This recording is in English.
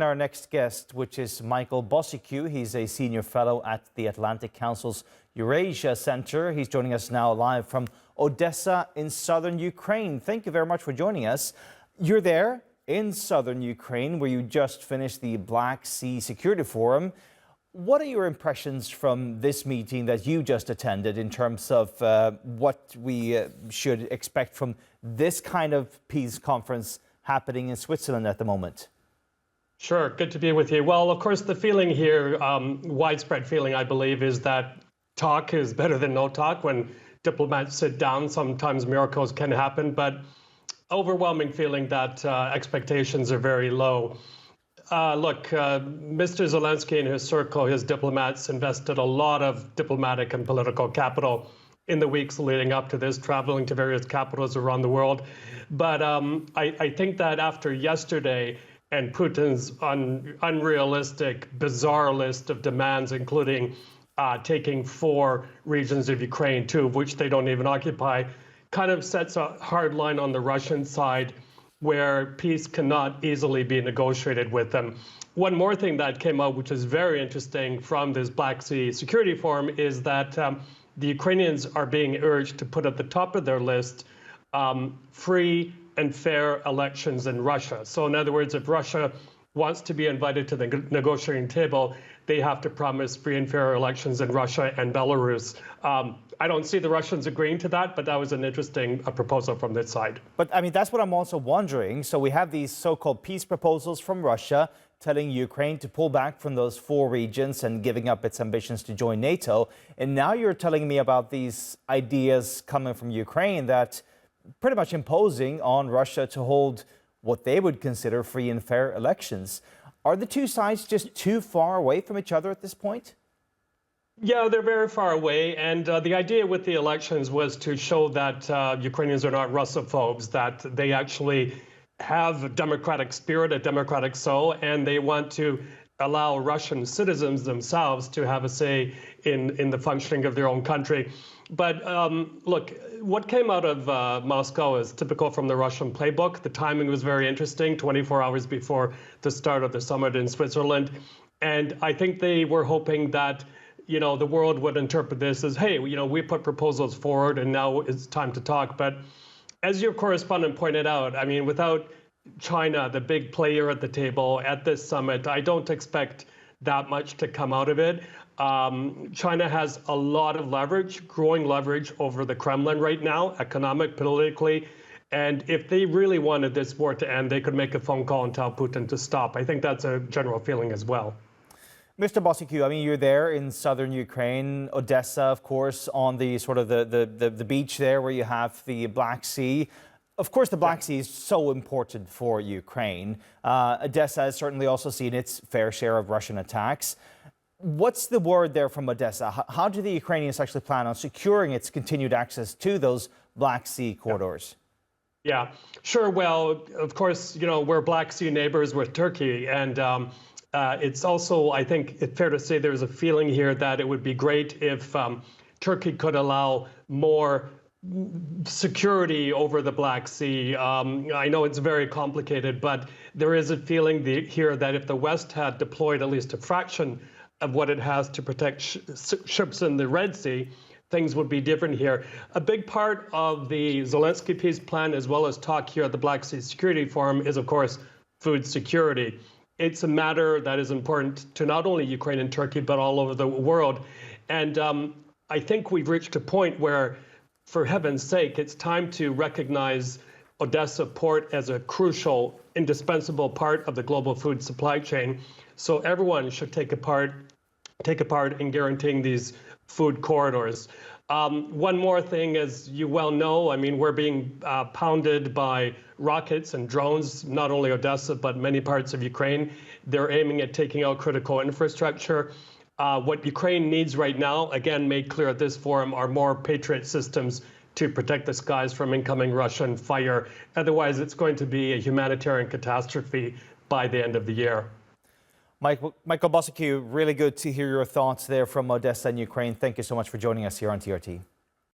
Our next guest, which is Michael Bociurkiw. He's a senior fellow at the Atlantic Council's Eurosia Center. He's joining us now live from Odesa in southern Ukraine. Thank you very much for joining us. You're there in southern Ukraine where you just finished the Black Sea Security Forum. What are your impressions from this meeting that you just attended in terms of what we should expect from this kind of peace conference happening in Switzerland at the moment? Sure, good to be with you. Well, of course, the feeling here, widespread feeling, I believe, is that talk is better than no talk. When diplomats sit down, sometimes miracles can happen, but overwhelming feeling that expectations are very low. Mr. Zelensky and his circle, his diplomats, invested a lot of diplomatic and political capital in the weeks leading up to this, traveling to various capitals around the world. But I think that after yesterday, and Putin's unrealistic, bizarre list of demands, including taking 4 regions of Ukraine, 2 of which they don't even occupy, kind of sets a hard line on the Russian side where peace cannot easily be negotiated with them. One more thing that came out, which is very interesting from this Black Sea Security Forum, is that the Ukrainians are being urged to put at the top of their list free and fair elections in Russia. So in other words, if Russia wants to be invited to the negotiating table, they have to promise free and fair elections in Russia and Belarus. I don't see the Russians agreeing to that, but that was an interesting proposal from this side. But I mean, that's what I'm also wondering. So we have these so-called peace proposals from Russia telling Ukraine to pull back from those 4 regions and giving up its ambitions to join NATO. And now you're telling me about these ideas coming from Ukraine that pretty much imposing on Russia to hold what they would consider free and fair elections. Are the two sides just too far away from each other at this point? Yeah, they're very far away. And the idea with the elections was to show that Ukrainians are not Russophobes, that they actually have a democratic spirit, a democratic soul, and they want to allow Russian citizens themselves to have a say in the functioning of their own country. But look, what came out of Moscow is typical from the Russian playbook. The timing was very interesting, 24 hours before the start of the summit in Switzerland. And I think they were hoping that, you know, the world would interpret this as, hey, you know, we put proposals forward and now it's time to talk. But as your correspondent pointed out, I mean, without China, the big player at the table at this summit, I don't expect that much to come out of it. China has a lot of leverage, growing leverage over the Kremlin right now, economic, politically. And if they really wanted this war to end, they could make a phone call and tell Putin to stop. I think that's a general feeling as well. Mr. Bociurkiw, I mean, you're there in southern Ukraine, Odesa, of course, on the sort of the beach there where you have the Black Sea. Of course, the Black Sea is so important for Ukraine. Odesa has certainly also seen its fair share of Russian attacks. What's the word there from Odesa? How do the Ukrainians actually plan on securing its continued access to those Black Sea corridors? Yeah, sure. Well, of course, you know, we're Black Sea neighbors with Turkey. And it's also, I think, it's fair to say there's a feeling here that it would be great if Turkey could allow more security over the Black Sea. I know it's very complicated, but there is a feeling here that if the West had deployed at least a fraction of what it has to protect ships in the Red Sea, things would be different here. A big part of the Zelensky peace plan, as well as talk here at the Black Sea Security Forum, is, of course, food security. It's a matter that is important to not only Ukraine and Turkey, but all over the world. And I think we've reached a point where, for heaven's sake, it's time to recognize Odesa port as a crucial, indispensable part of the global food supply chain. So everyone should take a part in guaranteeing these food corridors. One more thing, as you well know, I mean, we're being pounded by rockets and drones, not only Odesa, but many parts of Ukraine. They're aiming at taking out critical infrastructure. What Ukraine needs right now, again, made clear at this forum, are more Patriot systems to protect the skies from incoming Russian fire. Otherwise, it's going to be a humanitarian catastrophe by the end of the year. Michael Bociurkiw, really good to hear your thoughts there from Odesa in Ukraine. Thank you so much for joining us here on TRT.